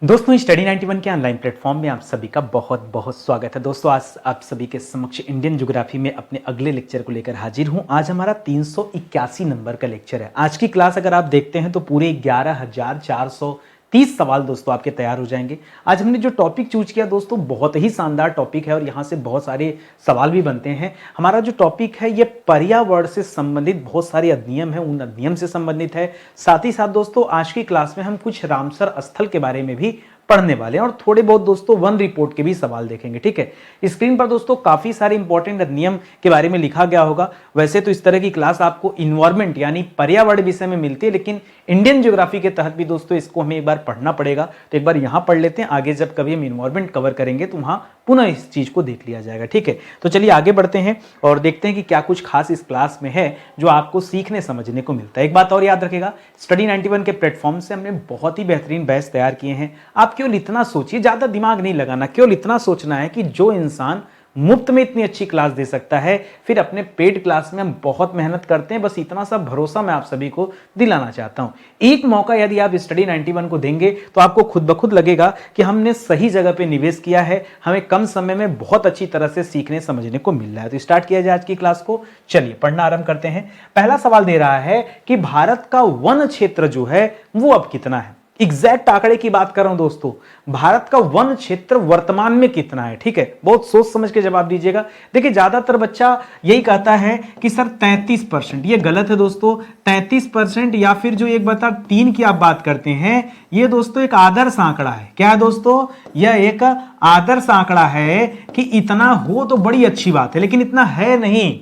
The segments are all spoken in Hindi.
दोस्तों स्टडी 91 के ऑनलाइन प्लेटफॉर्म में आप सभी का बहुत बहुत स्वागत है। दोस्तों आज आप सभी के समक्ष इंडियन ज्योग्राफी में अपने अगले लेक्चर को लेकर हाजिर हूं। आज हमारा 381 नंबर का लेक्चर है। आज की क्लास अगर आप देखते हैं तो पूरे 11,430 सवाल दोस्तों आपके तैयार हो जाएंगे। आज हमने जो टॉपिक चूज किया दोस्तों बहुत ही शानदार टॉपिक है और यहाँ से बहुत सारे सवाल भी बनते हैं। हमारा जो टॉपिक है ये पर्यावरण से संबंधित बहुत सारे अधिनियम है, उन अधिनियम से संबंधित है। साथ ही साथ दोस्तों आज की क्लास में हम कुछ रामसर स्थल के बारे में भी पढ़ने वाले हैं और थोड़े बहुत दोस्तों वन रिपोर्ट के भी सवाल देखेंगे। ठीक है, स्क्रीन पर दोस्तों काफी सारे इंपॉर्टेंट नियम के बारे में लिखा गया होगा। वैसे तो इस तरह की क्लास आपको इन्वायरमेंट यानी पर्यावरण विषय में मिलती है, लेकिन इंडियन ज्योग्राफी के तहत भी दोस्तों इसको हमें एक बार पढ़ना पड़ेगा। तो एक बार यहां पढ़ लेते हैं, आगे जब कभी हम इन्वायरमेंट कवर करेंगे तो वहां पुनः इस चीज को देख लिया जाएगा। ठीक है, तो चलिए आगे बढ़ते हैं और देखते हैं कि क्या कुछ खास इस क्लास में है जो आपको सीखने समझने को मिलता है। एक बात और याद रखेगा, स्टडी 91 के प्लेटफॉर्म से हमने बहुत ही बेहतरीन बैच तैयार किए हैं। आप केवल इतना सोचिए, ज्यादा दिमाग नहीं लगाना, केवल इतना सोचना है कि जो इंसान मुफ्त में इतनी अच्छी क्लास दे सकता है, फिर अपने पेड क्लास में हम बहुत मेहनत करते हैं। बस इतना सा भरोसा मैं आप सभी को दिलाना चाहता हूं। एक मौका यदि आप स्टडी 91 को देंगे तो आपको खुद ब खुद लगेगा कि हमने सही जगह पे निवेश किया है, हमें कम समय में बहुत अच्छी तरह से सीखने समझने को मिल रहा है। तो स्टार्ट किया जाए आज की क्लास को। चलिए पढ़ना आरंभ करते हैं। पहला सवाल दे रहा है कि भारत का वन क्षेत्र जो है वो अब कितना है। एग्जैक्ट आंकड़े की बात कर रहा हूं दोस्तों, भारत का वन क्षेत्र वर्तमान में कितना है। ठीक है, बहुत सोच समझ के जवाब दीजिएगा। देखिए ज्यादातर बच्चा यही कहता है कि सर 33%, ये गलत है दोस्तों। 33% या फिर जो 1/3 की आप बात करते हैं, ये दोस्तों एक आदर्श आंकड़ा है। क्या है दोस्तों, यह एक आदर्श आंकड़ा है कि इतना हो तो बड़ी अच्छी बात है, लेकिन इतना है नहीं,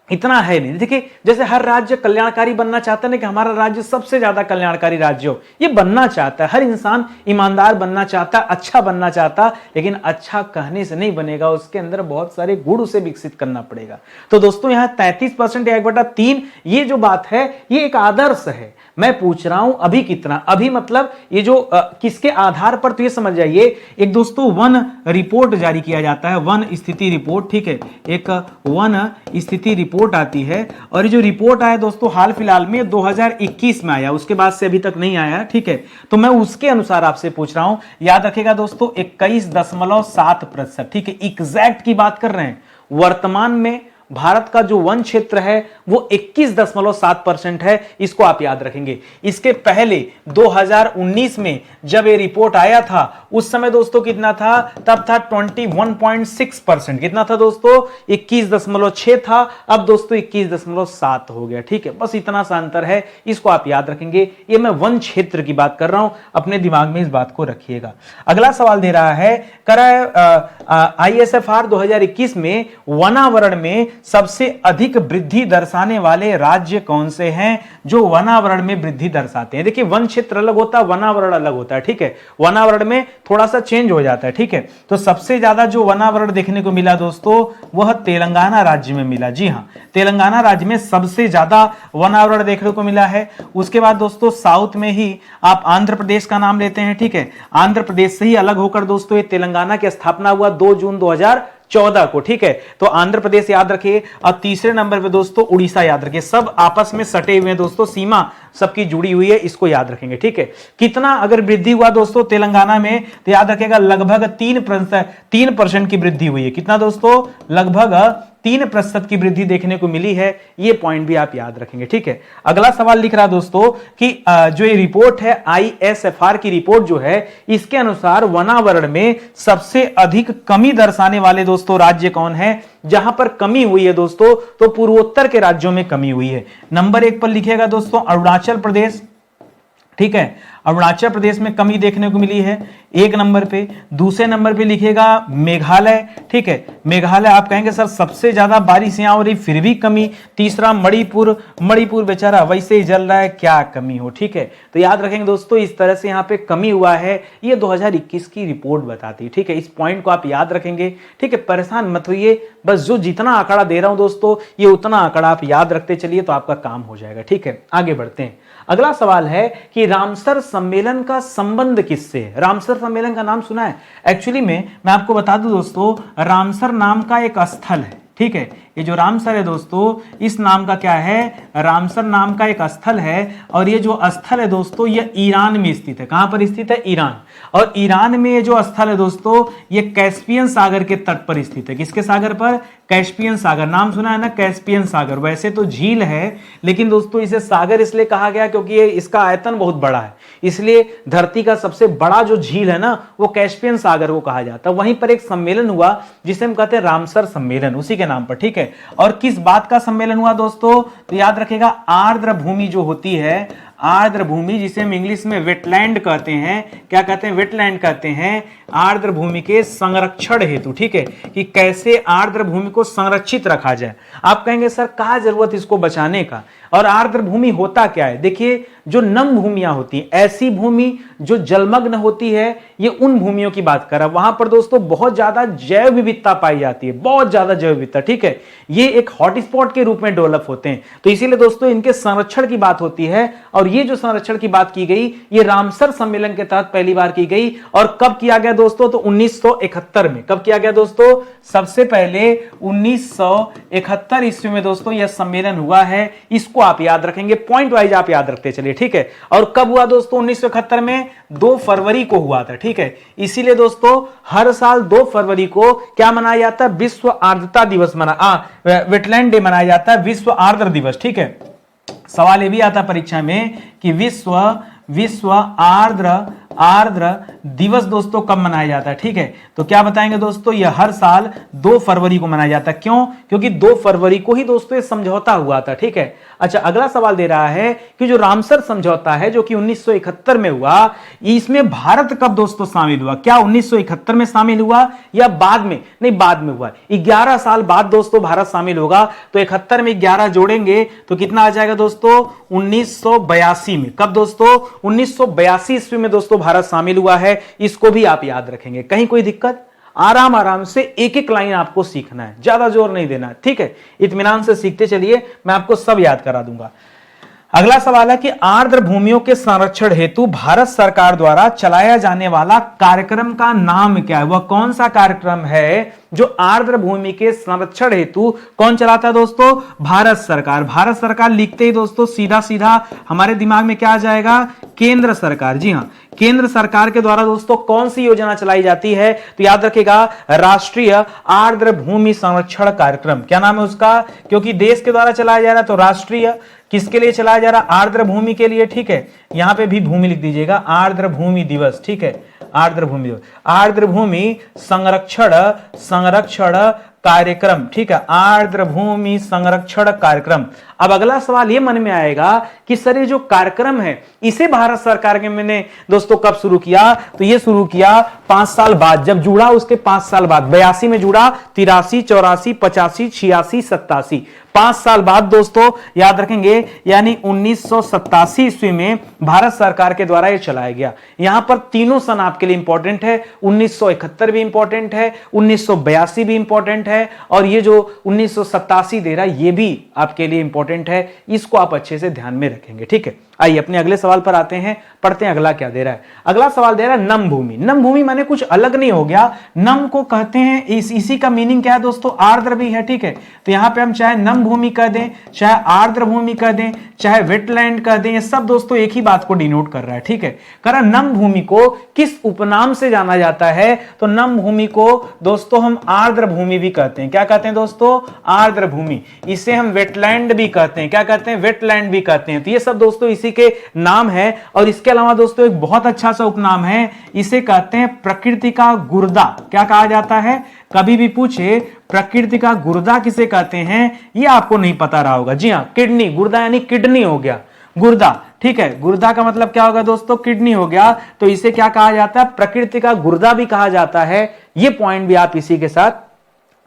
इतना है नहीं। देखिए जैसे हर राज्य कल्याणकारी बनना चाहता है ना, कि हमारा राज्य सबसे ज्यादा कल्याणकारी राज्य हो, ये बनना चाहता है। हर इंसान ईमानदार बनना चाहता, अच्छा बनना चाहता, लेकिन अच्छा कहने से नहीं बनेगा, उसके अंदर बहुत सारे गुण उसे विकसित करना पड़ेगा। तो दोस्तों यहाँ 33% या 1/3 ये जो बात है ये एक आदर्श है। मैं पूछ रहा हूं अभी कितना, अभी मतलब ये जो किसके आधार पर, तो ये समझ जाइए एक दोस्तों वन रिपोर्ट जारी किया जाता है, वन स्थिति रिपोर्ट। ठीक है, एक वन स्थिति रिपोर्ट आती है और ये जो रिपोर्ट आया दोस्तों हाल फिलहाल में 2021 में आया, उसके बाद से अभी तक नहीं आया। ठीक है, तो मैं उसके अनुसार आपसे पूछ रहा हूं। याद रखेगा दोस्तों 21.7%। ठीक है, एग्जैक्ट की बात कर रहे हैं। वर्तमान में भारत का जो वन क्षेत्र है वो 21.7% है, इसको आप याद रखेंगे। इसके पहले 2019 में जब ये रिपोर्ट आया था उस समय दोस्तों कितना था, तब था 21.6%। कितना था दोस्तों, 21.6 था, अब दोस्तों 21.7 हो गया। ठीक है, बस इतना सा अंतर है, इसको आप याद रखेंगे। ये मैं वन क्षेत्र की बात कर रहा हूं, अपने दिमाग में इस बात को रखिएगा। अगला सवाल दे रहा है, ISFR 2021 में वनावरण में सबसे अधिक वृद्धि दर्शाने वाले राज्य कौन से हैं जो वनावरण में वृद्धि दर्शाते हैं। देखिए वन क्षेत्र अलग होता है, वनावरण अलग होता है। ठीक है, वनावरण में थोड़ा सा चेंज हो जाता है। ठीक है, तो सबसे ज्यादा जो वनावरण देखने को मिला दोस्तों वह तेलंगाना राज्य में मिला। जी हां, तेलंगाना राज्य में सबसे ज्यादा वनावरण देखने को मिला है। उसके बाद दोस्तों साउथ में ही आप आंध्र प्रदेश का नाम लेते हैं। ठीक है, आंध्र प्रदेश से ही अलग होकर दोस्तों ये तेलंगाना की स्थापना हुआ 2 जून 2014 को। ठीक है, तो आंध्र प्रदेश याद रखिए और तीसरे नंबर पे दोस्तों उड़ीसा याद रखिए। सब आपस में सटे हुए हैं दोस्तों, सीमा सबकी जुड़ी हुई है, इसको याद रखेंगे। ठीक है, कितना अगर वृद्धि हुआ दोस्तों तेलंगाना में, तो याद रखिएगा लगभग 3% की वृद्धि हुई है। कितना दोस्तों, लगभग 3% की वृद्धि देखने को मिली है। ये पॉइंट भी आप याद रखेंगे। ठीक है, अगला सवाल लिख रहा दोस्तों कि जो ये रिपोर्ट है ISFR की रिपोर्ट जो है, इसके अनुसार वनावरण में सबसे अधिक कमी दर्शाने वाले दोस्तों राज्य कौन है। जहां पर कमी हुई है दोस्तों तो पूर्वोत्तर के राज्यों में कमी हुई है। नंबर 1 पर लिखिएगा दोस्तों अरुणाचल प्रदेश। ठीक है, अरुणाचल प्रदेश में कमी देखने को मिली है 1 नंबर पे। दूसरे नंबर पे लिखिएगा मेघालय। ठीक है, मेघालय आप कहेंगे सर सबसे ज्यादा बारिश यहां हो रही फिर भी कमी। तीसरा मणिपुर, मणिपुर बेचारा वैसे ही जल रहा है, क्या कमी हो। ठीक है, तो याद रखेंगे दोस्तों इस तरह से यहां पे कमी हुआ है, ये 2021 की रिपोर्ट बताती है। ठीक है, इस पॉइंट को आप याद रखेंगे। ठीक है, परेशान मत होइए, बस जो जितना आंकड़ा दे रहा हूं दोस्तों ये उतना आंकड़ा आप याद रखते चलिए तो आपका काम हो जाएगा। ठीक है, आगे बढ़ते हैं। अगला सवाल है कि रामसर सम्मेलन का संबंध किससे है। रामसर सम्मेलन का नाम सुना है? एक्चुअली में मैं आपको बता दूं दोस्तों, रामसर नाम का एक स्थल है। ठीक है, ये जो रामसर है दोस्तों, इस नाम का क्या है, रामसर नाम का एक स्थल है, और ये जो स्थल है दोस्तों ये ईरान में स्थित है। कहां पर स्थित है, ईरान। और ईरान में ये जो स्थल है दोस्तों ये कैस्पियन सागर के तट पर स्थित है। किसके सागर पर, कैस्पियन सागर। नाम सुना है ना, कैस्पियन सागर। वैसे तो झील है, लेकिन दोस्तों इसे सागर इसलिए कहा गया क्योंकि ये इसका आयतन बहुत बड़ा है, इसलिए धरती का सबसे बड़ा जो झील है ना वो कैस्पियन सागर को कहा जाता है। वहीं पर एक सम्मेलन हुआ जिसे हम कहते हैं रामसर सम्मेलन, उसी के नाम पर, ठीक है। और किस बात का सम्मेलन हुआ दोस्तों, तो याद रखिएगा, आर्द्र भूमि जो होती है, आर्द्र भूमि जिसे हम इंग्लिश में वेटलैंड कहते हैं, क्या कहते हैं, वेटलैंड कहते हैं, आर्द्र भूमि के संरक्षण हेतु, ठीक है, कि कैसे आर्द्र भूमि को संरक्षित रखा जाए। आप कहेंगे सर क्या जरूरत इसको बचाने का, और आर्द्र भूमि होता क्या है। देखिए जो नम भूमियां होती हैं, ऐसी भूमि जो जलमग्न होती है, ये उन भूमियों की बात कर रहा है। वहां पर दोस्तों बहुत ज्यादा जैव विविधता पाई जाती है, बहुत ज्यादा जैव विविधता, ठीक है। ये एक हॉटस्पॉट के रूप में डेवलप होते हैं, तो इसीलिए दोस्तों इनके संरक्षण की बात होती है। और ये जो संरक्षण की बात की गई ये रामसर सम्मेलन के तहत पहली बार की गई। और कब किया गया दोस्तों, तो 1971 में। कब किया गया दोस्तों, सबसे पहले 1971 ईस्वी में दोस्तों यह सम्मेलन हुआ है। इसको आप याद रखेंगे, पॉइंट वाइज आप याद रखते चलिए, ठीक है। और कब हुआ दोस्तों, 1971 में 2 फरवरी को हुआ था, ठीक है। इसीलिए दोस्तों हर साल 2 फरवरी को क्या मनाया जाता है, विश्व आर्द्रता दिवस वेटलैंड डे मनाया जाता है, विश्व आर्द्र दिवस, ठीक है। सवाल ये भी आता परीक्षा में कि विश्व आर्द्र दिवस दोस्तों कब मनाया जाता है, ठीक है। तो क्या बताएंगे दोस्तों, यह हर साल 2 फरवरी को मनाया जाता है। क्यों, क्योंकि 2 फरवरी को ही दोस्तों ये समझौता हुआ था, ठीक है। अच्छा, अगला सवाल दे रहा है कि जो रामसर समझौता है जो कि 1971 में हुआ, इसमें भारत कब दोस्तों शामिल हुआ। क्या 1971 में शामिल हुआ या बाद में, नहीं बाद में हुआ। 11 साल बाद दोस्तों भारत शामिल होगा। तो 71 में 11 जोड़ेंगे तो कितना आ जाएगा दोस्तों, 1982 में। कब दोस्तों, 1982 ईस्वी में दोस्तों भारत शामिल हुआ है। इसको भी आप याद रखेंगे, कहीं कोई दिक्कत, आराम आराम से एक एक लाइन आपको सीखना है, ज्यादा जोर नहीं देना, ठीक है। इत्मीनान से सीखते चलिए, मैं आपको सब याद करा दूंगा। अगला सवाल है कि आर्द्र भूमियों के संरक्षण हेतु भारत सरकार द्वारा चलाया जाने वाला कार्यक्रम का नाम क्या है। वह कौन सा कार्यक्रम है जो आर्द्र भूमि के संरक्षण हेतु कौन चलाता है दोस्तों, भारत सरकार। भारत सरकार लिखते ही दोस्तों सीधा सीधा हमारे दिमाग में क्या आ जाएगा, केंद्र सरकार। जी हां, केंद्र सरकार के द्वारा दोस्तों कौन सी योजना चलाई जाती है, तो याद रखिएगा राष्ट्रीय आर्द्र भूमि संरक्षण कार्यक्रम। क्या नाम है उसका, क्योंकि देश के द्वारा चलाया जा रहा है तो राष्ट्रीय, किसके लिए चलाया जा रहा है, आर्द्र भूमि के लिए, ठीक है। यहां पे भी भूमि लिख दीजिएगा, आर्द्र भूमि दिवस, ठीक है, आर्द्र भूमि दिवस, आर्द्र भूमि संरक्षण कार्यक्रम, ठीक है, आर्द्र भूमि संरक्षण कार्यक्रम। अब अगला सवाल ये मन में आएगा कि सर ये जो कार्यक्रम है इसे भारत सरकार के मैंने दोस्तों कब शुरू किया, तो ये शुरू किया 5 साल बाद, जब जुड़ा उसके 5 साल बाद, 82 में जुड़ा, 83, 84, 85, 86, 87, 5 साल बाद दोस्तों याद रखेंगे, यानी 1987 ईस्वी में भारत सरकार के द्वारा यह चलाया गया। यहां पर तीनों सन आपके लिए इंपॉर्टेंट है, 1971 भी इंपॉर्टेंट है, 1982 भी इंपॉर्टेंट है, और ये जो 1987 दे रहा है ये भी आपके लिए इंपॉर्टेंट है। इसको आप अच्छे से ध्यान में रखेंगे, ठीक है। आइए अपने अगले सवाल पर आते हैं, पढ़ते हैं अगला क्या दे रहा है। अगला सवाल दे रहा है नम भूमि। नम भूमि माने कुछ अलग नहीं हो गया, नम को कहते हैं, इसी का मीनिंग क्या है दोस्तों, आर्द्र भी है, ठीक है। तो यहां पे हम चाहे नम भूमि कह दें, चाहे आर्द्र भूमि कह दें, चाहे वेटलैंड कह दें, ये सब दोस्तों एक ही बात को डिनोट कर रहा है, ठीक है। कारण नम भूमि को किस उपनाम से जाना जाता है, तो नम भूमि को दोस्तों हम आर्द्र भूमि भी कहते हैं। क्या कहते हैं दोस्तों, आर्द्र भूमि। इसे हम वेटलैंड भी कहते हैं, क्या कहते हैं, वेटलैंड भी कहते हैं। तो ये सब दोस्तों इसी के नाम है। और इसके अलावा दोस्तों एक बहुत अच्छा सा उपनाम है, इसे कहते हैं प्रकृति का गुर्दा। क्या कहा जाता है, कभी भी पूछे प्रकृति का गुर्दा किसे कहते हैं, ये आपको नहीं पता रहा होगा। जी हां, किडनी, गुर्दा यानी किडनी हो गया, गुर्दा, ठीक है। गुर्दा का मतलब क्या होगा दोस्तों, किडनी हो गया। तो इसे क्या कहा जाता है, प्रकृति का गुर्दा भी कहा जाता है। ये पॉइंट भी आप इसी के साथ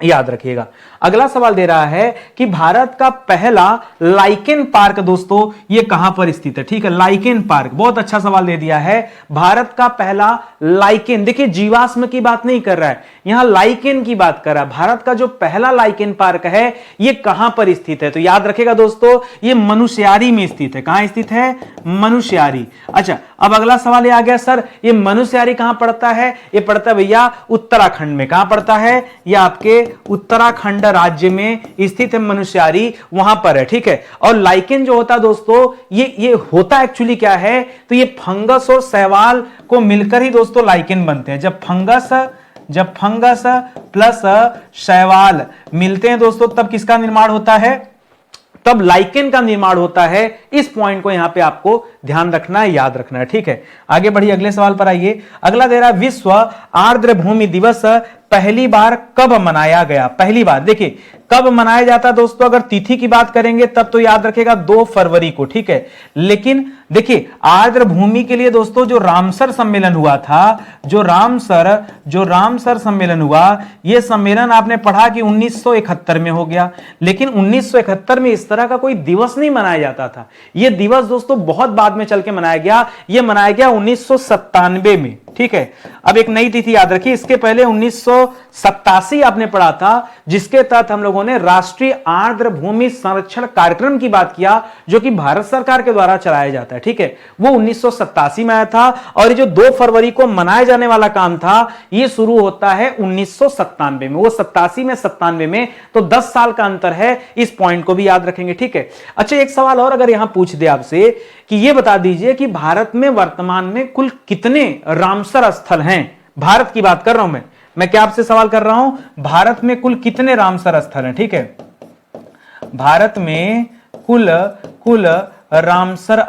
याद रखिएगा। अगला सवाल दे रहा है कि भारत का पहला लाइकेन पार्क दोस्तों ये कहां पर स्थित है, ठीक है। लाइकेन पार्क, बहुत अच्छा सवाल दे दिया है। भारत का पहला लाइकेन, देखिए जीवाश्म की बात नहीं कर रहा है, यहां लाइकेन की बात कर रहा है। भारत का जो पहला लाइकेन पार्क है ये कहां पर स्थित है, तो याद रखिएगा दोस्तों ये मनुष्यारी में स्थित है। कहां स्थित है, मनुष्यारी। अच्छा, अब अगला सवाल ये आ गया, सर ये मनुष्यारी कहां पड़ता है, ये पड़ता है भैया उत्तराखंड में। कहां पड़ता है, ये आपके उत्तराखंड राज्य में स्थित है मनुष्यारी, वहां पर है, ठीक है। और लाइकेन जो होता है दोस्तों, ये होता एक्चुअली क्या है, तो ये फंगस और शैवाल को मिलकर ही दोस्तों लाइकेन बनते हैं। जब फंगस प्लस शैवाल मिलते हैं दोस्तों, तब किसका निर्माण होता है, तब लाइकेन का निर्माण होता है। इस पॉइंट को यहां पे आपको ध्यान रखना है, याद रखना है, ठीक है। आगे बढ़िए, अगले सवाल पर आइए। अगला दे रहा है विश्व आर्द्र भूमि दिवस पहली बार कब मनाया गया। पहली बार देखिए कब मनाया जाता है दोस्तों, अगर तिथि की बात करेंगे तब तो याद रखेगा 2 फरवरी को, ठीक है। लेकिन देखिए आर्द्र भूमि के लिए दोस्तों जो रामसर सम्मेलन हुआ था, जो रामसर सम्मेलन हुआ, यह सम्मेलन आपने पढ़ा कि 1971 में हो गया। लेकिन 1971 में इस तरह का कोई दिवस नहीं मनाया जाता था। यह दिवस दोस्तों बहुत बाद में चल के मनाया गया। यह मनाया गया 1997 में, ठीक है। अब एक नई तिथि याद रखिए, इसके पहले 1987 आपने पढ़ा था, जिसके तहत हम लोगों ने राष्ट्रीय आर्द्र भूमि संरक्षण कार्यक्रम की बात किया, जो कि भारत सरकार के द्वारा चलाया जाता है, ठीक है। वो 1987 में आया था। और ये जो 2 फरवरी को मनाया जाने वाला काम था, ये शुरू होता है 1997 में, वो 87 में 97 में, तो 10 साल का अंतर है। इस पॉइंट को भी याद रखेंगे, ठीक है। अच्छा, एक सवाल और अगर यहां पूछ दे आपसे कि ये बता दीजिए कि भारत में वर्तमान में कुल कितने रामसर स्थल हैं। भारत की बात कर रहा हूं मैं क्या आपसे सवाल कर रहा हूं, भारत में कुल कितने रामसर स्थल हैं, ठीक है। भारत में कुल रामसर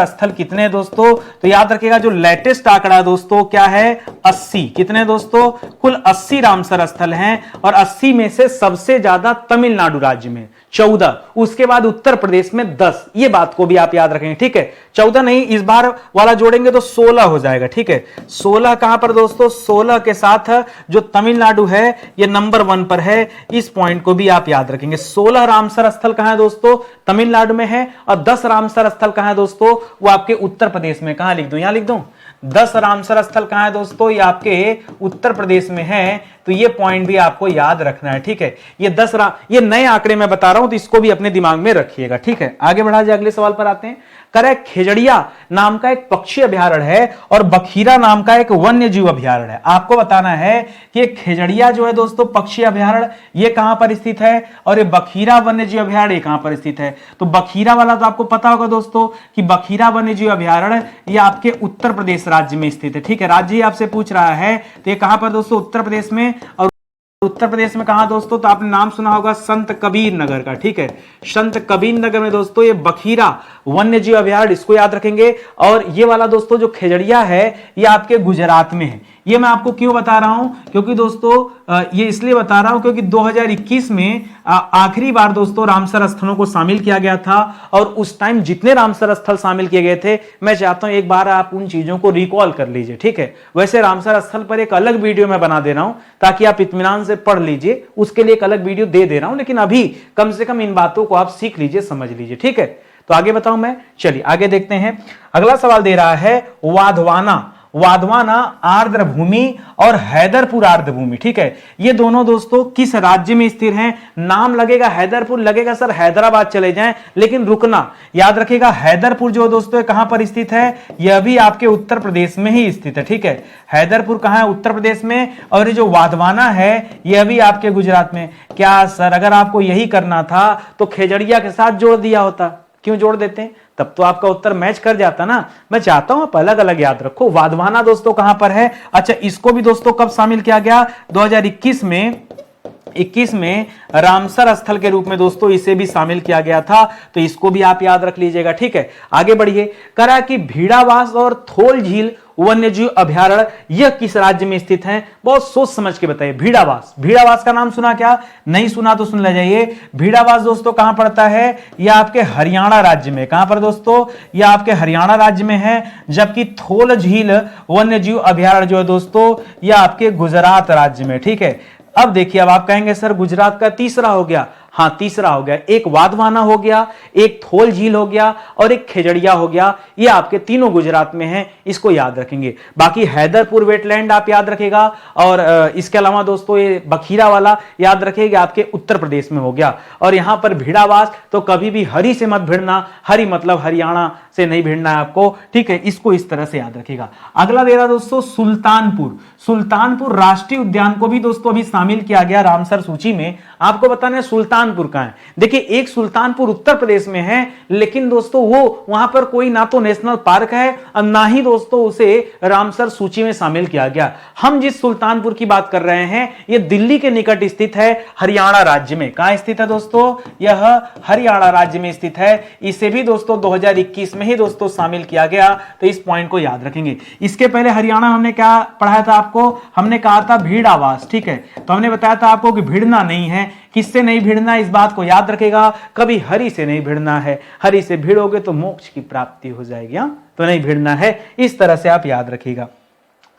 स्थल कितने हैं दोस्तों, तो याद रखिएगा जो लेटेस्ट आंकड़ा दोस्तों क्या है, 80। कितने दोस्तों, कुल 80 रामसर स्थल हैं। और 80 में से सबसे ज्यादा तमिलनाडु राज्य में 14, उसके बाद उत्तर प्रदेश में 10। ये बात को भी आप याद रखेंगे, ठीक है। 14 नहीं, इस बार वाला जोड़ेंगे तो 16 हो जाएगा, ठीक है। 16 कहां पर दोस्तों, 16 के साथ जो तमिलनाडु है ये नंबर 1 पर है। इस पॉइंट को भी आप याद रखेंगे। 16 रामसर स्थल कहां है दोस्तों, तमिलनाडु में है। और 10 रामसर स्थल कहां है दोस्तों, वो आपके उत्तर प्रदेश में। कहां लिख दूं, यहां लिख दूं। 10 रामसर स्थल कहां है दोस्तों, ये आपके उत्तर प्रदेश में है। तो ये पॉइंट भी आपको याद रखना है, ठीक है। ये नए आंकड़े मैं बता रहा हूं, तो इसको भी अपने दिमाग में रखिएगा, ठीक है। आगे बढ़ा जाए, अगले सवाल पर आते हैं। खेजड़िया नाम का एक पक्षी अभयारण्य है और बखीरा नाम का एक वन्य जीव अभयारण्य है। आपको बताना है कि खेजड़िया जो है दोस्तों पक्षी अभयारण्य, ये कहां पर स्थित है, और ये बखीरा वन्य जीव अभयारण्य कहां पर स्थित है। तो बखीरा वाला तो आपको पता होगा दोस्तों कि बखीरा वन्य जीव अभयारण्य ये आपके उत्तर प्रदेश राज्य में स्थित है, ठीक है। राज्य आपसे पूछ रहा है, तो ये कहां पर दोस्तों, उत्तर प्रदेश में। और उत्तर प्रदेश में कहां दोस्तों, तो आपने नाम सुना होगा संत कबीर नगर का, ठीक है। संत कबीर नगर में दोस्तों ये बखीरा वन्य जीव अभयारण्य, इसको याद रखेंगे। और ये वाला दोस्तों जो खेजड़िया है ये आपके गुजरात में है। ये मैं आपको क्यों बता रहा हूं, क्योंकि दोस्तों ये इसलिए बता रहा हूं क्योंकि 2021 में आखिरी बार दोस्तों रामसर स्थलों को शामिल किया गया था। और उस टाइम जितने रामसर स्थल शामिल किए गए थे, मैं चाहता हूं एक बार आप उन चीजों को रिकॉल कर लीजिए, ठीक है। वैसे रामसर स्थल पर एक अलग वीडियो मैं बना दे रहा हूं ताकि आप इत्मीनान से पढ़ लीजिए, उसके लिए एक अलग वीडियो दे दे रहा हूं। लेकिन अभी कम से कम इन बातों को आप सीख लीजिए, समझ लीजिए, ठीक है। तो आगे बताऊं मैं, चलिए आगे देखते हैं। अगला सवाल दे रहा है वाधवाना आर्द्र भूमि और हैदरपुर आर्द्र भूमि, ठीक है। ये दोनों दोस्तों किस राज्य में स्थित हैं। नाम लगेगा हैदरपुर, लगेगा सर हैदराबाद चले जाएं, लेकिन रुकना, याद रखिएगा हैदरपुर जो दोस्तों कहां पर स्थित है, यह भी आपके उत्तर प्रदेश में ही स्थित है, ठीक है। हैदरपुर कहां है, उत्तर प्रदेश में। और ये जो वाधवाना है यह भी आपके गुजरात में। क्या सर अगर आपको यही करना था तो खेजड़िया के साथ जोड़ दिया होता, क्यों जोड़ देते हैं, तब तो आपका उत्तर मैच कर जाता ना। मैं चाहता हूं आप अलग अलग याद रखो। वाधवाना दोस्तों कहां पर है, अच्छा इसको भी दोस्तों कब शामिल किया गया, 2021 में रामसर स्थल के रूप में दोस्तों इसे भी शामिल किया गया था। तो इसको भी आप याद रख लीजिएगा, ठीक है। आगे बढ़िए, करा कि भीड़ावास और थोल झील वन्यजीव अभयारण्य यह किस राज्य में स्थित है, बहुत सोच समझ के बताइए। भीड़ावास का नाम सुना क्या, नहीं सुना तो सुन ले जाइए। भीड़ावास दोस्तों कहां पड़ता है, यह आपके हरियाणा राज्य में। कहां पर दोस्तों, यह आपके हरियाणा राज्य में है। जबकि थोल झील वन्यजीव अभयारण्य जो है दोस्तों यह आपके गुजरात राज्य में, ठीक है। अब देखिए, अब आप कहेंगे सर गुजरात का तीसरा हो गया, हां तीसरा हो गया। एक वाधवाना हो गया, एक थोल झील हो गया और एक खेजड़िया हो गया। ये आपके तीनों गुजरात में हैं, इसको याद रखेंगे। बाकी हैदरपुर वेटलैंड आप याद रखेगा। और इसके अलावा दोस्तों ये बखीरा वाला याद रखेगा, आपके उत्तर प्रदेश में हो गया। और यहां पर भीड़ावास तो कभी भी हरी से मत भिड़ना, हरी मतलब हरियाणा से नहीं भिड़ना है आपको, ठीक है, इसको इस तरह से याद रखिएगा। अगला दे रहा दोस्तों सुल्तानपुर। सुल्तानपुर राष्ट्रीय उद्यान को भी दोस्तों अभी शामिल किया गया रामसर सूची में। आपको बताना है सुल्तानपुर कहां है। देखिए एक सुल्तानपुर उत्तर प्रदेश में है, लेकिन दोस्तों वो वहां पर कोई ना तो नेशनल पार्क है और ना ही दोस्तों उसे रामसर सूची में शामिल किया गया। हम जिस सुल्तानपुर की बात कर रहे हैं यह दिल्ली के निकट स्थित है, हरियाणा राज्य में। कहां स्थित है दोस्तों? यह हरियाणा राज्य में स्थित है। इसे भी दोस्तों 2021 में ही दोस्तों शामिल किया गया, तो इस पॉइंट को याद रखेंगे। इसके पहले हरियाणा हमने क्या पढ़ाया था आपको? हमने कहा था भीड़ आवास, ठीक है, तो हमने बताया था आपको कि भिड़ना नहीं है। किससे नहीं भिड़ना, इस बात को याद रखेगा, कभी हरि से नहीं भिड़ना है। हरि से भिड़ोगे तो मोक्ष की प्राप्ति हो जाएगी, तो नहीं भिड़ना है, इस तरह से आप याद रखिएगा।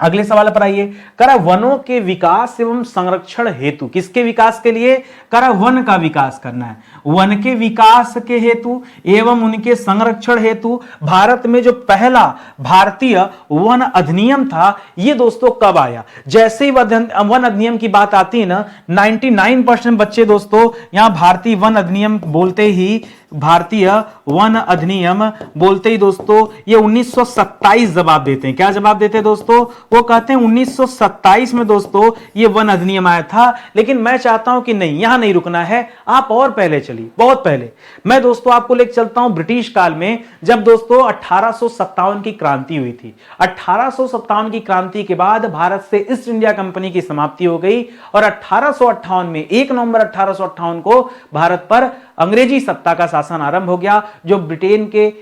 अगले सवाल पर आइए। करा वनों के विकास एवं संरक्षण हेतु, किसके विकास के लिए? करा वन का विकास करना है। वन के विकास के हेतु एवं उनके संरक्षण हेतु भारत में जो पहला भारतीय वन अधिनियम था, ये दोस्तों कब आया? जैसे ही वन अधिनियम की बात आती है ना, 99% बच्चे दोस्तों यहां भारतीय वन अधिनियम बोलते ही, भारतीय वन अधिनियम बोलते ही दोस्तों ये 1927 जवाब देते हैं। क्या जवाब देते हैं दोस्तों? वो कहते हैं 1927 में दोस्तों ये वन अधिनियम आया था। लेकिन मैं चाहता हूं कि नहीं, यहां नहीं रुकना है, आप और पहले चलिए, बहुत पहले। मैं दोस्तों आपको लेकर चलता हूं ब्रिटिश काल में, जब दोस्तों 1857 की क्रांति हुई थी। 1857 की क्रांति के बाद भारत से ईस्ट इंडिया कंपनी की समाप्ति हो गई और 1858 में 1 नवंबर 1858 को भारत पर अंग्रेजी सत्ता का शासन आरंभ हो गया। जो ब्रिटेन के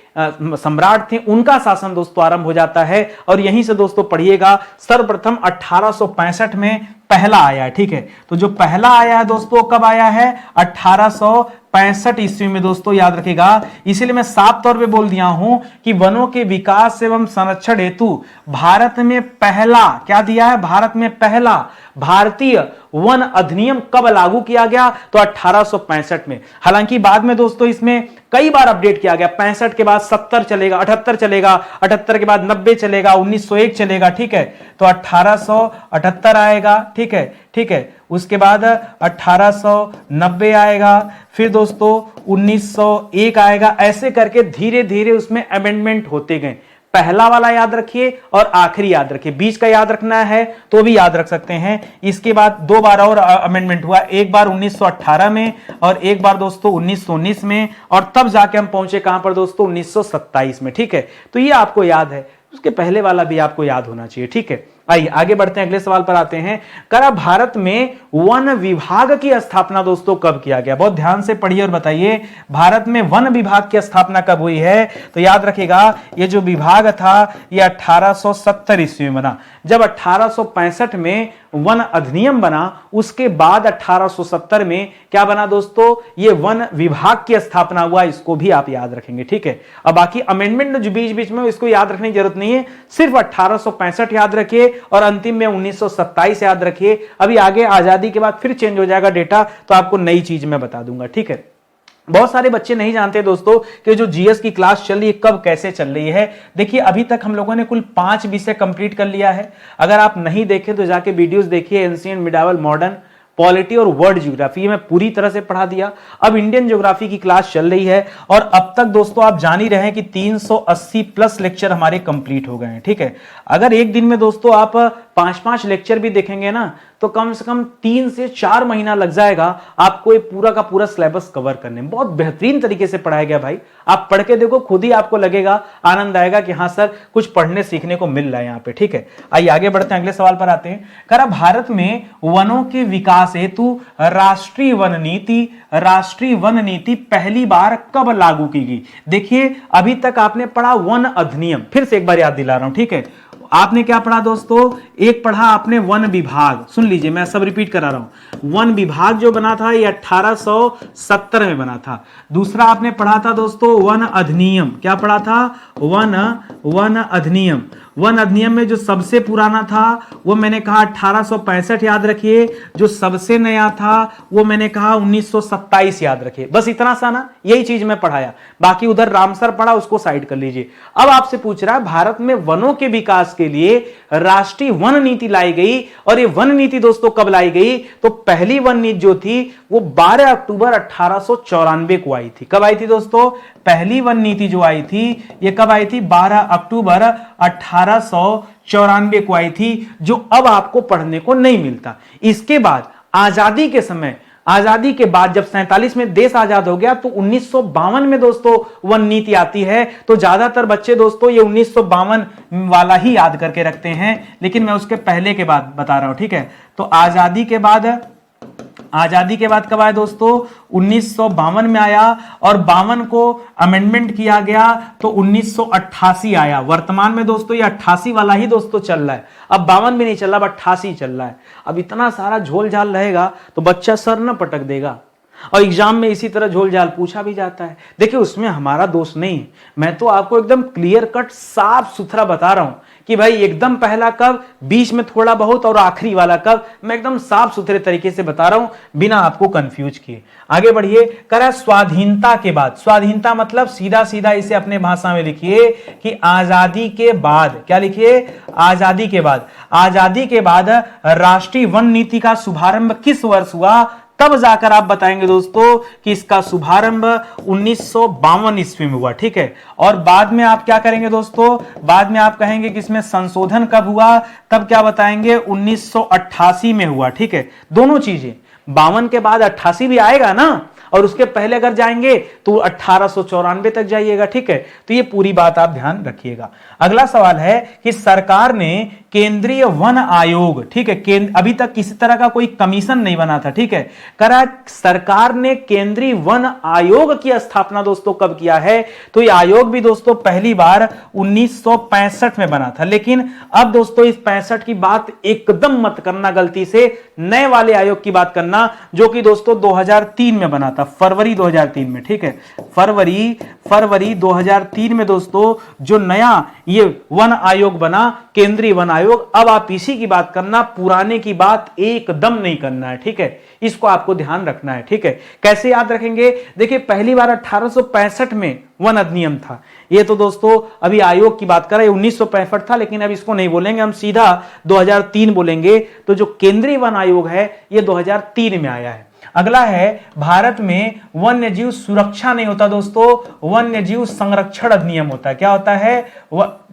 सम्राट थे उनका शासन दोस्तों आरंभ हो जाता है। और यहीं से दोस्तों पढ़िएगा, सर्वप्रथम 1865 में पहला आया है, ठीक है। तो जो पहला आया है दोस्तों कब आया है? 1865 ईस्वी में दोस्तों, याद रखिएगा। इसीलिए मैं साफ तौर पे बोल दिया हूं कि वनों के विकास एवं संरक्षण हेतु भारत में पहला, क्या दिया है? भारत में पहला भारतीय वन अधिनियम कब लागू किया गया? तो 1865 में। हालांकि बाद में दोस्तों इसमें कई बार अपडेट किया गया। 65 के बाद 70 चलेगा, 78 चलेगा, 78 के बाद 90 चलेगा, 1901 चलेगा, ठीक है। तो 1878 आएगा, ठीक है, ठीक है। उसके बाद 1890 आएगा, फिर दोस्तों 1901 आएगा। ऐसे करके धीरे धीरे उसमें अमेंडमेंट होते गए। पहला वाला याद रखिए और आखिरी याद रखिए, बीच का याद रखना है तो भी याद रख सकते हैं। इसके बाद 2 बार और अमेंडमेंट हुआ, एक बार 1918 में और एक बार दोस्तों 1919 में, और तब जाके हम पहुंचे कहां पर दोस्तों? 1927 में, ठीक है। तो ये आपको याद है, उसके पहले वाला भी आपको याद होना चाहिए, ठीक है। आइए आगे बढ़ते हैं, अगले सवाल पर आते हैं। करा भारत में वन विभाग की स्थापना दोस्तों कब किया गया? बहुत ध्यान से पढ़िए और बताइए, भारत में वन विभाग की स्थापना कब हुई है? तो याद रखिएगा, ये जो विभाग था ये 1870 ईस्वी में बना। जब 1865 में वन अधिनियम बना, उसके बाद 1870 में क्या बना दोस्तों? ये वन विभाग की स्थापना हुआ। इसको भी आप याद रखेंगे, ठीक है। अब बाकी अमेंडमेंट जो बीच बीच में, इसको याद रखने की जरूरत नहीं है, सिर्फ 1865 याद रखिए और अंतिम में 1927 याद रखिए। अभी आगे आजादी के बाद फिर चेंज हो जाएगा डेटा, तो आपको नई चीज मैं बता दूंगा, ठीक है। बहुत सारे बच्चे नहीं जानते दोस्तों कि जो जीएस की क्लास चल रही है कब कैसे चल रही है। देखिए अभी तक हम लोगों ने कुल 5 विषय कंप्लीट कर लिया है। अगर आप नहीं देखें तो जाके वीडियोस देखिए, एंशिएंट, मिडावल, मॉडर्न, पॉलिटी और वर्ल्ड ज्योग्राफी में पूरी तरह से पढ़ा दिया। अब इंडियन ज्योग्राफी की क्लास चल रही है और अब तक दोस्तों आप जान ही रहे हैं कि 380 प्लस लेक्चर हमारे कंप्लीट हो गए हैं, ठीक है। अगर एक दिन में दोस्तों आप 5-5 लेक्चर भी देखेंगे ना, तो कम से कम 3 से 4 महीना लग जाएगा आपको ये पूरा का पूरा सिलेबस कवर करने में। बहुत बेहतरीन तरीके से पढ़ाया गया भाई, आप पढ़ के देखो, खुद ही आपको लगेगा, आनंद आएगा कि हाँ सर कुछ पढ़ने सीखने को मिल रहा है यहाँ पे, ठीक है। आइए आगे बढ़ते हैं, अगले सवाल पर आते हैं। करा भारत में वनों के विकास हेतु राष्ट्रीय वन नीति पहली बार कब लागू की गई? देखिए अभी तक आपने पढ़ा वन अधिनियम, फिर से एक बार याद दिला रहा हूं, ठीक है। आपने क्या पढ़ा दोस्तों? एक पढ़ा आपने वन विभाग, सुन लीजिए मैं सब रिपीट करा रहा हूं। वन विभाग जो बना था ये 1870 में बना था। दूसरा आपने पढ़ा था दोस्तों वन अधिनियम, क्या पढ़ा था? वन अधिनियम। वन अधिनियम में जो सबसे पुराना था वो मैंने कहा 1865 याद रखिए, जो सबसे नया था वो मैंने कहा 1927 याद रखिए। बस इतना सा ना, यही चीज मैं पढ़ाया, बाकी उधर रामसर पढ़ा, उसको साइड कर लीजिए। अब आपसे पूछ रहा है भारत में वनों के विकास के लिए राष्ट्रीय वन नीति लाई गई, और ये वन नीति दोस्तों कब लाई गई? तो पहली वन नीति जो थी वो 12 अक्टूबर 1894 को आई थी। कब आई थी दोस्तों? पहली वन नीति जो आई थी ये कब आई थी? 12 अक्टूबर 1894 को आई थी, जो अब आपको पढ़ने को नहीं मिलता। इसके बाद आजादी के समय, आजादी के बाद जब 47 में देश आजाद हो गया तो 1952 में दोस्तों वन नीति आती है। तो ज्यादातर बच्चे दोस्तों ये 1952 वाला ही याद करके रखते हैं, लेकिन मैं उसके पहले के बाद बता रहा हूं, ठीक है। तो आजादी के बाद कब आया दोस्तों? 1952 में आया, और 52 को अमेंडमेंट किया गया तो 1988 आया। वर्तमान में दोस्तों ये 88 वाला ही दोस्तों चल रहा है, अब 52 भी नहीं चल रहा, अब 88 चल रहा है। अब इतना सारा झोल झाल रहेगा तो बच्चा सर न पटक देगा, और एग्जाम में इसी तरह झोल झाल पूछा भी जाता है। देखिए उसमें हमारा दोष नहीं है, मैं तो आपको एकदम क्लियर कट साफ सुथरा बता रहा हूं कि भाई एकदम पहला कब, बीच में थोड़ा बहुत, और आखिरी वाला कब, मैं एकदम साफ सुथरे तरीके से बता रहा हूं बिना आपको कंफ्यूज किए। आगे बढ़िए। करा स्वाधीनता के बाद, स्वाधीनता मतलब सीधा सीधा इसे अपने भाषा में लिखिए कि आजादी के बाद, क्या लिखिए? आजादी के बाद। आजादी के बाद राष्ट्रीय वन नीति का शुभारंभ किस वर्ष हुआ? तब जाकर आप बताएंगे दोस्तों कि इसका शुभारंभ 1952 ईस्वी में हुआ, ठीक है। और बाद में आप क्या करेंगे दोस्तों? बाद में आप कहेंगे कि इसमें संशोधन कब हुआ, तब क्या बताएंगे? 1988 में हुआ, ठीक है। दोनों चीजें, 52 के बाद 88 भी आएगा ना, और उसके पहले अगर जाएंगे तो 1894 तक जाइएगा, ठीक है। तो ये पूरी बात आप ध्यान रखिएगा। अगला सवाल है कि सरकार ने केंद्रीय वन आयोग, ठीक है, अभी तक किसी तरह का कोई कमीशन नहीं बना था, ठीक है। करा सरकार ने केंद्रीय वन आयोग की स्थापना दोस्तों कब किया है? तो ये आयोग भी दोस्तों पहली बार 1965 में बना था। लेकिन अब दोस्तों इस 65 की बात एकदम मत करना गलती से, नए वाले आयोग की बात करना जो कि दोस्तों 2003 में बना था, फरवरी 2003 में, ठीक है। फरवरी 2003 में दोस्तों जो नया ये वन आयोग बना, केंद्रीय वन आयोग, अब आप इसी की बात करना, पुराने की बात एकदम नहीं करना है, ठीक है। इसको आपको ध्यान रखना है, ठीक है। कैसे याद रखेंगे? देखिए पहली बार 1865 में वन अधिनियम था। ये तो दोस्तों अभी आयोग की बात कर रहे हैं, 1965 था, लेकिन अब इसको नहीं बोलेंगे, हम सीधा 2003 बोलेंगे। तो जो केंद्रीय वन आयोग है ये 2003 में आया है। अगला है, भारत में वन्य जीव सुरक्षा नहीं होता दोस्तों, वन्य जीव संरक्षण अधिनियम होता है। क्या होता है?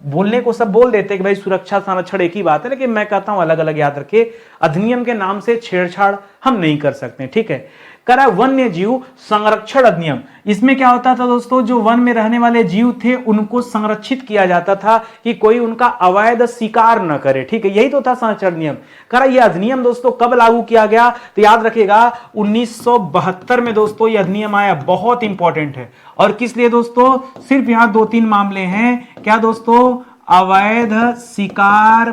बोलने को सब बोल देते कि भाई सुरक्षा संरक्षण एक ही बात है, लेकिन मैं कहता हूं अलग अलग याद रखिए। अधिनियम के नाम से छेड़छाड़ हम नहीं कर सकते, ठीक है। करा वन्य जीव संरक्षण अधिनियम, इसमें क्या होता था दोस्तों? जो वन में रहने वाले जीव थे उनको संरक्षित किया जाता था कि कोई उनका अवैध शिकार न करे, ठीक है। यही तो था संरक्षण अधिनियम। करा यह अधिनियम दोस्तों कब लागू किया गया? तो याद रखिएगा 1972 में दोस्तों यह अधिनियम आया, बहुत इंपॉर्टेंट है। और किस लिए दोस्तों? सिर्फ यहां 2-3 मामले हैं। क्या दोस्तों? अवैध शिकार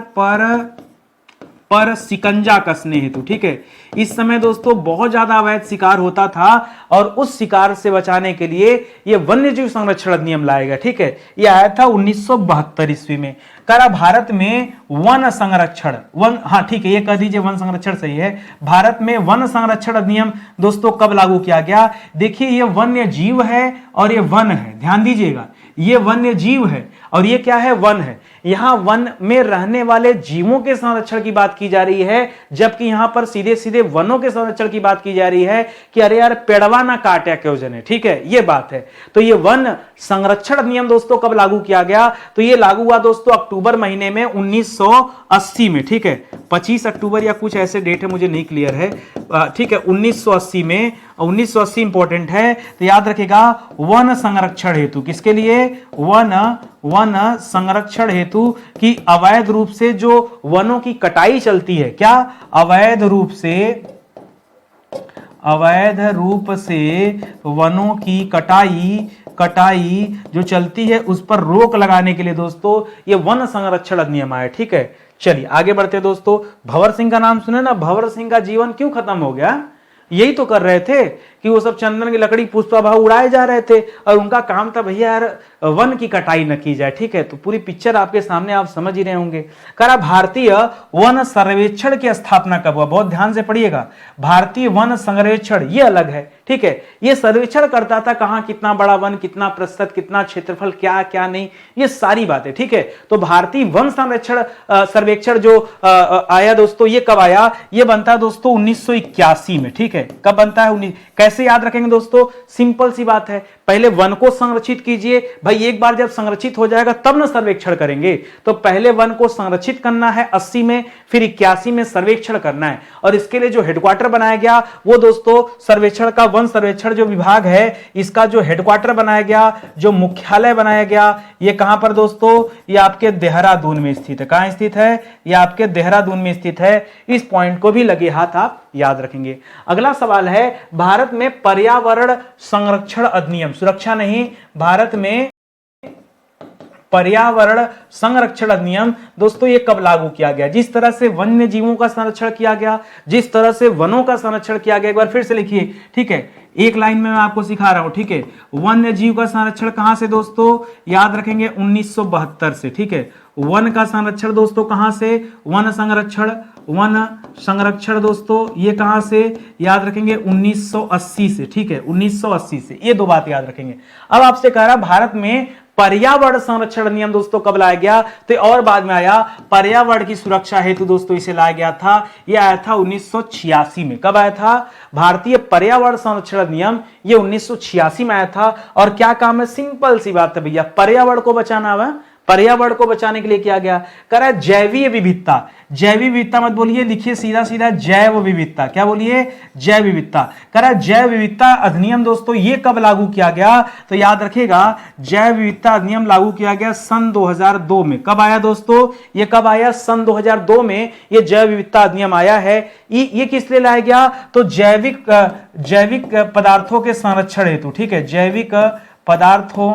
पर शिकंजा कसने हेतु, ठीक है। इस समय दोस्तों बहुत ज्यादा अवैध शिकार होता था, और उस शिकार से बचाने के लिए यह वन्य जीव संरक्षण अधिनियम लाया गया, ठीक है। यह आया था 1972 ईस्वी में। करा भारत में वन संरक्षण, हाँ ठीक है, ये कह दीजिए वन संरक्षण सही है। भारत में वन संरक्षण अधिनियम दोस्तों कब लागू किया गया? देखिए ये वन्य जीव है और ये वन है, ध्यान दीजिएगा। ये वन्य जीव है और ये क्या है? वन है। यहां वन में रहने वाले जीवों के संरक्षण की बात की जा रही है, जबकि यहां पर सीधे सीधे वनों के संरक्षण की बात की जा रही है कि अरे यार पेड़वा ना काटे क्यों जने, ठीक है, ये बात है। तो ये वन संरक्षण नियम दोस्तों कब लागू किया गया? तो ये लागू हुआ दोस्तों अक्टूबर महीने में 1980 में, ठीक है। 25 अक्टूबर या कुछ ऐसे डेट है, मुझे नहीं क्लियर है, ठीक है। 1980 में, 1980 इंपॉर्टेंट है तो याद रखेगा। वन संरक्षण हेतु, किसके लिए? वन संरक्षण हेतु कि अवैध रूप से जो वनों की कटाई चलती है, क्या? अवैध रूप से वनों की कटाई जो चलती है उस पर रोक लगाने के लिए दोस्तों ये वन संरक्षण अधिनियम आया, ठीक है। चलिए आगे बढ़ते दोस्तों। भंवर सिंह का नाम सुने ना? भंवर सिंह का जीवन क्यों खत्म हो गया? यही तो कर रहे थे कि वो सब चंदन की लकड़ी पुष्पा उड़ाए जा रहे थे, और उनका काम था भैया यार वन की कटाई न की जाए, ठीक है। तो पूरी पिक्चर आपके सामने आप समझ ही रहे होंगे। करा भारतीय वन सर्वेक्षण की स्थापना कब हुआ? बहुत ध्यान से पढ़िएगा। भारतीय वन सर्वेक्षण ये अलग है, ठीक है। ये सर्वेक्षण करता था कहां कितना बड़ा वन, कितना प्रतिशत, कितना क्षेत्रफल, क्या क्या नहीं, ये सारी बातें, ठीक है। तो भारतीय वन सर्वेक्षण जो आया दोस्तों, ये कब आया? ये बनता है दोस्तों 1981 में, ठीक है। कब बनता है? कैसे याद रखेंगे दोस्तों? सिंपल सी बात है, पहले वन को संरक्षित कीजिए भाई। एक बार जब संरक्षित हो जाएगा तब ना सर्वेक्षण करेंगे। तो पहले वन को संरक्षित करना है 80 में, फिर 81 में सर्वेक्षण करना है। और इसके लिए जो हेडक्वार्टर बनाया गया वो दोस्तों सर्वेक्षण का, वन सर्वेक्षण जो विभाग है इसका जो हेडक्वार्टर बनाया गया, जो मुख्यालय बनाया गया, ये कहां पर दोस्तों? ये आपके देहरादून में स्थित है। कहां स्थित है? ये आपके देहरादून में स्थित है। इस पॉइंट को भी लगे हाथ आप याद रखेंगे। अगला सवाल है, भारत में पर्यावरण संरक्षण अधिनियम, सुरक्षा नहीं, भारत में पर्यावरण संरक्षण अधिनियम दोस्तों ये कब लागू किया गया? जिस तरह से वन्य जीवों का संरक्षण किया गया, जिस तरह से वनों का संरक्षण किया गया, एक बार फिर से लिखिए, ठीक है, एक लाइन में मैं आपको सिखा रहा हूं, ठीक है। वन्य जीव का संरक्षण कहां से दोस्तों? याद रखेंगे 1972 से, ठीक है। वन का संरक्षण दोस्तों कहां से? वन संरक्षण दोस्तों ये कहां से? याद रखेंगे 1980 से, ठीक है, 1980 से। ये दो बात याद रखेंगे। अब आपसे कह रहा भारत में पर्यावरण संरक्षण अधिनियम दोस्तों कब लाया गया? तो और बाद में आया, पर्यावरण की सुरक्षा हेतु दोस्तों इसे लाया गया था। यह आया था 1986 में। कब आया था? भारतीय पर्यावरण संरक्षण अधिनियम ये 1986 में आया था। और क्या काम है? सिंपल सी बात है भैया, पर्यावरण को बचाना है। पर्यावरण को बचाने के लिए किया गया, कह रहा है जैवीय विविधता। जैविक विविधता मत बोलिए, लिखिए सीधा सीधा जैव विविधता। क्या बोलिए? जैव विविधता। कह रहा है जैव विविधता अधिनियम दोस्तों ये कब लागू किया गया? तो याद रखिएगा, जैव विविधता अधिनियम लागू किया गया सन 2002 में। कब आया दोस्तों? ये कब आया? सन 2002 में ये जैव विविधता अधिनियम आया है। ये किस लिए लाया गया? तो जैविक पदार्थों के संरक्षण हेतु, ठीक है, जैविक पदार्थों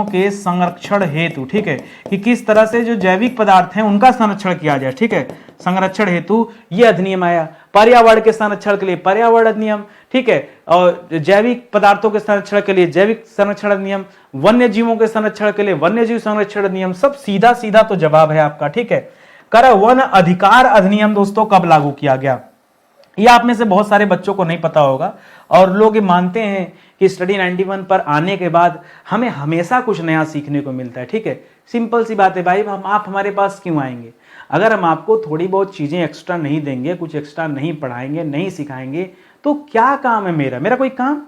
के संरक्षण हेतु, ठीक है, कि किस तरह से जो जैविक पदार्थ हैं उनका संरक्षण किया जाए, ठीक है, संरक्षण हेतु ये अधिनियम आया। पर्यावरण के संरक्षण के लिए पर्यावरण अधिनियम, ठीक है, और जैविक पदार्थों के संरक्षण के लिए जैविक संरक्षण अधिनियम, वन्य जीवों के संरक्षण के लिए वन्य जीव संरक्षण अधिनियम। सब सीधा सीधा तो जवाब है आपका, ठीक है। कर वन अधिकार अधिनियम दोस्तों कब लागू किया गया? ये आप में से बहुत सारे बच्चों को नहीं पता होगा, और लोग ये मानते हैं कि स्टडी 91 पर आने के बाद हमें हमेशा कुछ नया सीखने को मिलता है, ठीक है। सिंपल सी बात है भाई, आप हमारे पास क्यों आएंगे? अगर हम आपको थोड़ी बहुत चीजें एक्स्ट्रा नहीं देंगे, कुछ एक्स्ट्रा नहीं पढ़ाएंगे, नहीं सिखाएंगे, तो क्या काम है मेरा कोई काम?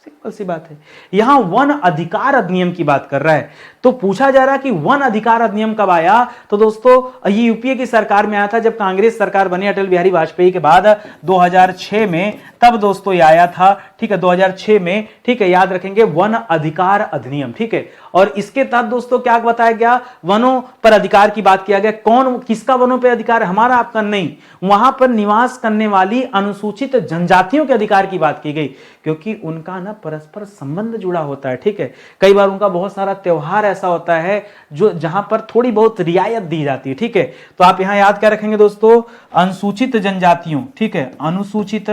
सिंपल सी बात है। यहां वन अधिकार अधिनियम की बात कर रहा है, तो पूछा जा रहा है कि वन अधिकार अधिनियम कब आया? तो दोस्तों ये यूपीए की सरकार में आया था, जब कांग्रेस सरकार बनी अटल बिहारी वाजपेयी के बाद 2006 में, तब दोस्तों ये आया था, ठीक है, 2006 में, ठीक है, याद रखेंगे वन अधिकार अधिनियम, ठीक है। और इसके तहत दोस्तों क्या बताया गया? वनों पर अधिकार की बात किया गया। कौन किसका वनों पर अधिकार? हमारा आपका नहीं, वहां पर निवास करने वाली अनुसूचित जनजातियों के अधिकार की बात की गई, क्योंकि उनका ना परस्पर संबंध जुड़ा होता है, ठीक है। कई बार उनका बहुत सारा त्योहार ऐसा होता है जो जहां पर थोड़ी बहुत रियायत दी जाती है, ठीक है। तो आप यहां याद क्या रखेंगे दोस्तों? अनुसूचित जनजातियों, ठीक है, अनुसूचित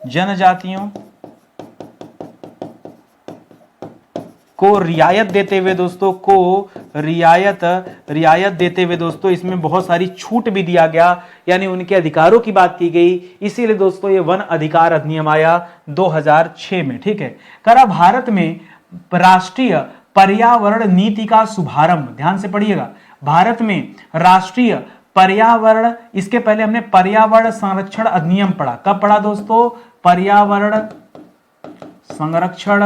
जनजातियों को रियायत देते हुए दोस्तों, रियायत देते हुए दोस्तों इसमें बहुत सारी छूट भी दिया गया, यानी उनके अधिकारों की बात की गई। इसीलिए दोस्तों ये वन अधिकार अधिनियम आया 2006 में, ठीक है। करा भारत में राष्ट्रीय पर्यावरण नीति का शुभारंभ, ध्यान से पढ़िएगा, भारत में राष्ट्रीय पर्यावरण, इसके पहले हमने पर्यावरण संरक्षण अधिनियम पढ़ा। कब पढ़ा दोस्तों? पर्यावरण संरक्षण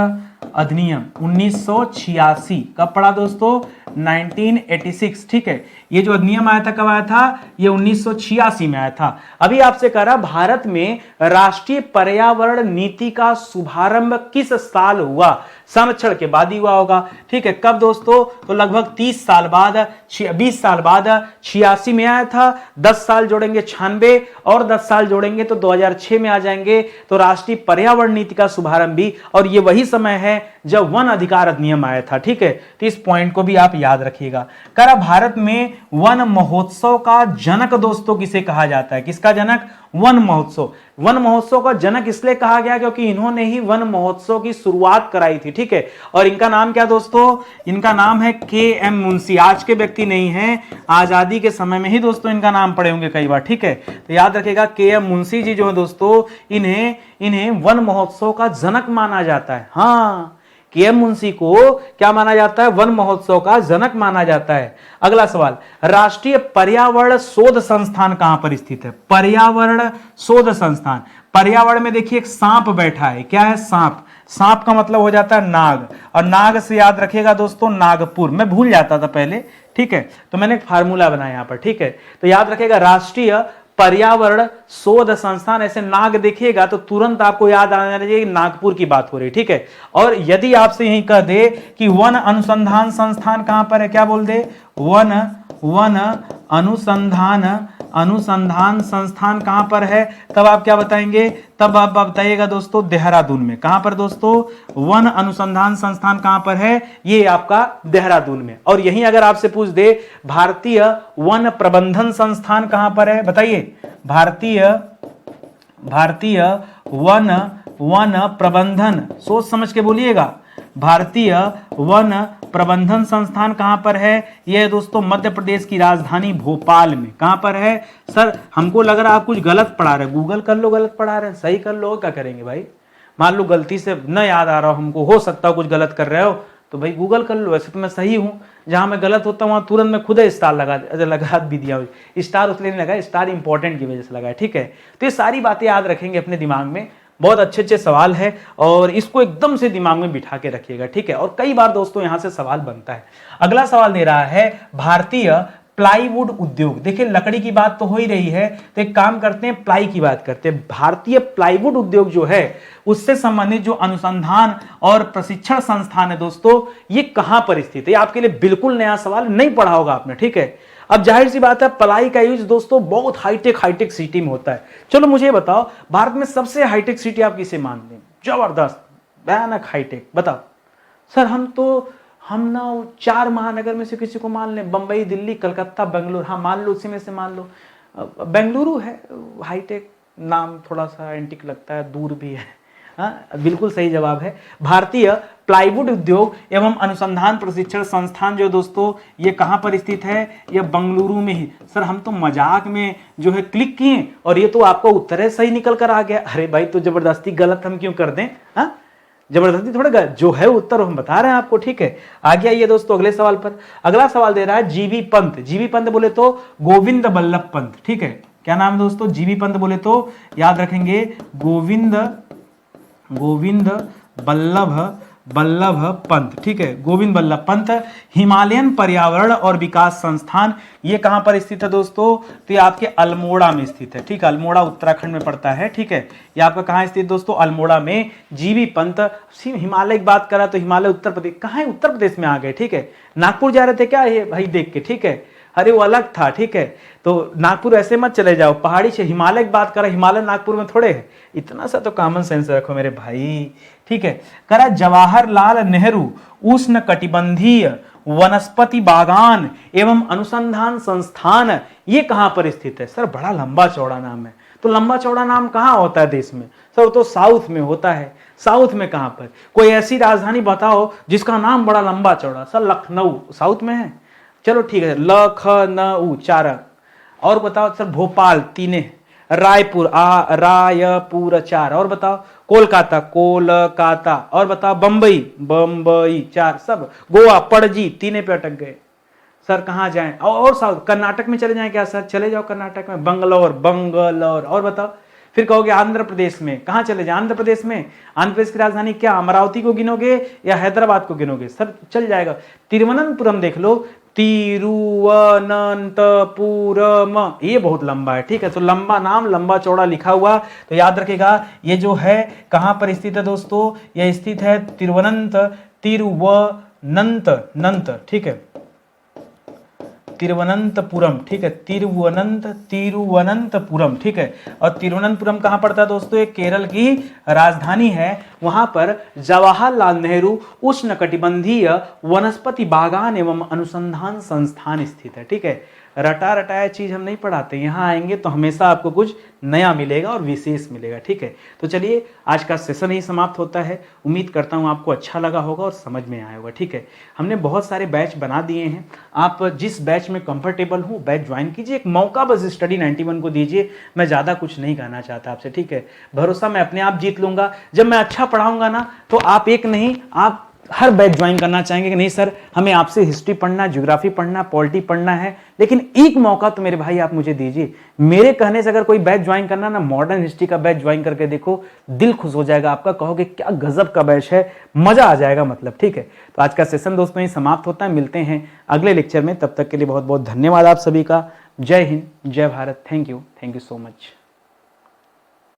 अधिनियम 1986। कब पढ़ा दोस्तों? 1986, ठीक है। ये जो अधिनियम आया था कब आया था? ये 1986 में आया था। अभी आपसे कह रहा भारत में राष्ट्रीय पर्यावरण नीति का शुभारंभ किस साल हुआ? संरक्षण के बाद ही हुआ होगा, ठीक है। कब दोस्तों? तो लगभग 20 साल बाद 86 में आया था। 10 साल जोड़ेंगे 96 और 10 साल जोड़ेंगे तो 2006 में आ जाएंगे। तो राष्ट्रीय पर्यावरण नीति का शुभारंभ भी, और ये वही समय है जब वन अधिकार अधिनियम आया था, ठीक है। तो इस पॉइंट को भी आप याद रखिएगा। करा भारत में वन महोत्सव का जनक दोस्तों किसे कहा जाता है? किसका जनक? वन महोत्सव। वन महोत्सव का जनक इसलिए कहा गया क्योंकि इन्होंने ही वन महोत्सव की शुरुआत कराई थी, ठीक है। और इनका नाम क्या दोस्तों? इनका नाम है के.एम. मुंशी। आज के व्यक्ति नहीं है, आजादी के समय में ही दोस्तों इनका नाम पढ़े होंगे कई बार, ठीक है। तो याद रखिएगा के.एम. मुंशी जी जो है दोस्तों, इन्हें वन महोत्सव का जनक माना जाता है। हाँ, के.एम. मुंशी को क्या माना जाता है? वन महोत्सव का जनक माना जाता है। अगला सवाल, राष्ट्रीय पर्यावरण शोध संस्थान कहां पर स्थित है? पर्यावरण शोध संस्थान, पर्यावरण में देखिए एक सांप बैठा है। क्या है? सांप। सांप का मतलब हो जाता है नाग, और नाग से याद रखिएगा दोस्तों नागपुर। मैं भूल जाता था पहले, ठीक है, तो मैंने एक फार्मूला बनाया यहां पर, ठीक है, तो याद रखिएगा राष्ट्रीय पर्यावरण शोध संस्थान। ऐसे नाग देखिएगा तो तुरंत आपको याद आना चाहिए नागपुर की बात हो रही, ठीक है। और यदि आपसे यही कह दे कि वन अनुसंधान संस्थान कहां पर है, क्या बोल दे? वन अनुसंधान संस्थान कहां पर है, तब आप क्या बताएंगे? तब आप बताइएगा दोस्तों देहरादून में। कहां पर दोस्तों? वन अनुसंधान संस्थान कहां पर है? ये आपका देहरादून में। और यहीं अगर आपसे पूछ दे भारतीय वन प्रबंधन संस्थान कहां पर है, बताइए। भारतीय वन प्रबंधन, सोच समझ के बोलिएगा। भारतीय वन प्रबंधन संस्थान कहां पर है? यह दोस्तों मध्य प्रदेश की राजधानी भोपाल में। कहां पर है? सर हमको लग रहा है आप कुछ गलत पढ़ा रहे, गूगल कर लो, गलत पढ़ा रहे हैं, सही कर लो, क्या करेंगे भाई? मान लो गलती से न याद आ रहा हो हमको, हो सकता हो कुछ गलत कर रहे हो, तो भाई गूगल कर लो। वैसे तो मैं सही हूं, जहां मैं गलत होता हूं वहां तुरंत मैं खुद स्टार लगा भी दिया। स्टार उसलिए नहीं लगा, स्टार इंपॉर्टेंट की वजह से लगा, ठीक है। तो ये सारी बातें याद रखेंगे अपने दिमाग में, बहुत अच्छे अच्छे सवाल है और इसको एकदम से दिमाग में बिठा के रखिएगा, ठीक है। और कई बार दोस्तों यहां से सवाल बनता है। अगला सवाल दे रहा है भारतीय प्लाईवुड उद्योग। देखिए लकड़ी की बात तो हो ही रही है, तो एक काम करते हैं प्लाई की बात करते हैं। भारतीय प्लाईवुड उद्योग जो है उससे संबंधित जो अनुसंधान और प्रशिक्षण संस्थान है दोस्तों, ये कहां पर स्थित है? आपके लिए बिल्कुल नया सवाल, नहीं पढ़ा होगा आपने, ठीक है। अब जाहिर सी बात है प्लाई का यूज दोस्तों बहुत हाईटेक सिटी में होता है। चलो मुझे बताओ भारत में सबसे हाईटेक सिटी आप किसे मानते हैं? जबरदस्त भयानक हाईटेक, बताओ। सर हम ना 4 महानगर में से किसी को मान लें, बंबई, दिल्ली, कलकत्ता, बेंगलुरु। हाँ मान लो, उसी में से मान लो बेंगलुरु है हाईटेक, नाम थोड़ा सा एंटिक लगता है, दूर भी है। हाँ बिल्कुल सही जवाब है। भारतीय प्लाईवुड उद्योग एवं अनुसंधान प्रशिक्षण संस्थान जो दोस्तों ये कहां पर स्थित है? ये बेंगलुरु में ही। सर हम तो मजाक में जो है क्लिक किए और ये तो आपका उत्तर है सही निकल कर आ गया। अरे भाई तो जबरदस्ती गलत हम क्यों कर दें? हाँ जबरदस्ती थोड़ा गलत, जो है उत्तर हम बता रहे हैं आपको, ठीक है। आगे आइए दोस्तों अगले सवाल पर। अगला सवाल दे रहा है जीबी पंत। जीबी पंत बोले तो गोविंद बल्लभ पंत, ठीक है। क्या नाम है दोस्तों? जीबी पंत बोले तो याद रखेंगे गोविंद बल्लभ पंत, ठीक है। गोविंद बल्लभ पंत। हिमालयन पर्यावरण और विकास संस्थान, ये कहां पर स्थित है दोस्तों? तो ये आपके अल्मोड़ा में स्थित है, ठीक है। अल्मोड़ा उत्तराखंड में पड़ता है, ठीक है। ये आपका कहां स्थित दोस्तों? अल्मोड़ा में। जीबी पंत। हिमालय की बात करा तो हिमालय उत्तर प्रदेश, कहां है? उत्तर प्रदेश में आ गए, ठीक है। नागपुर जा रहे थे क्या ये भाई देख के, ठीक है। अरे वो अलग था, ठीक है। तो नागपुर ऐसे मत चले जाओ, पहाड़ी से हिमालय की बात करा, हिमालय नागपुर में थोड़े है। इतना सा तो कॉमन सेंस रखो मेरे भाई, ठीक है। करा जवाहरलाल नेहरू उष्ण कटिबंधीय वनस्पति बागान एवं अनुसंधान संस्थान, ये कहां पर स्थित है? सर बड़ा लंबा चौड़ा नाम है, तो लंबा चौड़ा नाम कहां होता है देश में? सर तो साउथ में होता है। साउथ में कहां पर? कोई ऐसी राजधानी बताओ जिसका नाम बड़ा लंबा चौड़ा। सर लखनऊ साउथ में है, चलो ठीक है। लखनऊ 4। और बताओ सर भोपाल 3, रायपुर रायपुर 4। और बताओ कोलकाता। और बताओ बंबई 4। सब गोवा पणजी 3 पे अटक गए। सर कहां जाएं? और साउथ कर्नाटक में चले जाएं क्या? सर चले जाओ कर्नाटक में, बंगलोर। और बताओ फिर कहोगे आंध्र प्रदेश में, कहां चले जाए? आंध्र प्रदेश में। आंध्र प्रदेश की राजधानी क्या? अमरावती को गिनोगे या हैदराबाद को गिनोगे? सर चल जाएगा। तिरुवनंतपुरम देख लो, तिरुवनंतपुरम, ये बहुत लंबा है, ठीक है। तो लंबा नाम लंबा चौड़ा लिखा हुआ, तो याद रखेगा ये जो है कहां पर स्थित है दोस्तों? ये स्थित है तिरुवनंत, ठीक है। तिरुवनंतपुरम, ठीक है। तिरुवनंतपुरम, ठीक है। और तिरुवनंतपुरम कहां पड़ता है दोस्तों? ये केरल की राजधानी है। वहां पर जवाहरलाल नेहरू उष्णकटिबंधीय वनस्पति बागान एवं अनुसंधान संस्थान स्थित है, ठीक है। रटा रटाया चीज हम नहीं पढ़ाते, यहाँ आएंगे तो हमेशा आपको कुछ नया मिलेगा और विशेष मिलेगा, ठीक है। तो चलिए आज का सेशन ही समाप्त होता है। उम्मीद करता हूँ आपको अच्छा लगा होगा और समझ में आया होगा, ठीक है। हमने बहुत सारे बैच बना दिए हैं, आप जिस बैच में कंफर्टेबल हो बैच ज्वाइन कीजिए। एक मौका बस स्टडी 91 को दीजिए। मैं ज़्यादा कुछ नहीं कहना चाहता आपसे, ठीक है। भरोसा मैं अपने आप जीत लूंगा। जब मैं अच्छा पढ़ाऊंगा ना तो आप एक नहीं, आप हर बैच ज्वाइन करना चाहेंगे कि नहीं सर हमें आपसे हिस्ट्री पढ़ना, ज्योग्राफी पढ़ना, पॉलिटी पढ़ना है, लेकिन एक मौका तो मेरे भाई आप मुझे दीजिए। मेरे कहने से अगर कोई बैच ज्वाइन करना ना, मॉडर्न हिस्ट्री का बैच ज्वाइन करके देखो, दिल खुश हो जाएगा आपका, कहोगे क्या गजब का बैच है, मजा आ जाएगा मतलब। ठीक है, तो आज का सेशन दोस्तों ही समाप्त होता है, मिलते हैं अगले लेक्चर में, तब तक के लिए बहुत बहुत धन्यवाद आप सभी का। जय हिंद, जय Bharat, thank you so much.